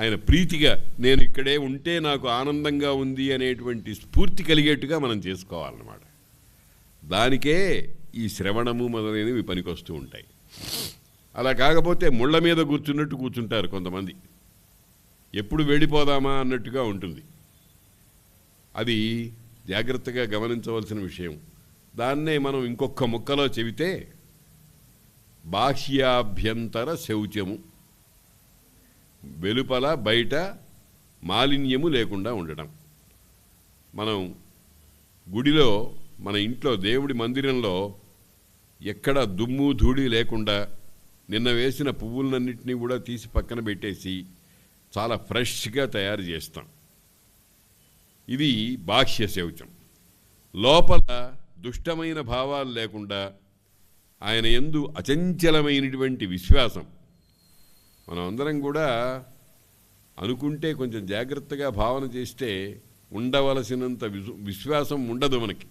ఆయన ప్రీతిగా నేను ఇక్కడే ఉంటే నాకు ఆనందంగా ఉంది అనేటువంటి స్ఫూర్తి కలిగేట్టుగా మనం చేసుకోవాలన్నమాట. దానికే ఈ శ్రవణము మొదలైనవి పనికొస్తూ ఉంటాయి. అలా కాకపోతే ముళ్ళ మీద కూర్చున్నట్టు కూర్చుంటారు కొంతమంది, ఎప్పుడు వెళ్ళిపోదామా అన్నట్టుగా ఉంటుంది. అది జాగ్రత్తగా గమనించవలసిన విషయం. దాన్నే మనం ఇంకొక ముక్కలో చెబితే బాహ్యాభ్యంతర శౌచము, వెలుపల బయట మాలిన్యము లేకుండా ఉండడం. మనం గుడిలో, మన ఇంట్లో, దేవుడి మందిరంలో ఎక్కడ దుమ్ము ధూళి లేకుండా నిన్న వేసిన పువ్వులన్నింటినీ కూడా తీసి పక్కన పెట్టేసి చాలా ఫ్రెష్గా తయారు చేస్తాం. ఇది బాహ్య శౌచం. లోపల దుష్టమైన భావాలు లేకుండా ఆయన యందు అచంచలమైనటువంటి విశ్వాసం. మనం అందరం కూడా అనుకుంటే కొంచెం జాగ్రత్తగా భావన చేస్తే ఉండవలసినంత విశ్వాసం ఉండదు మనకి.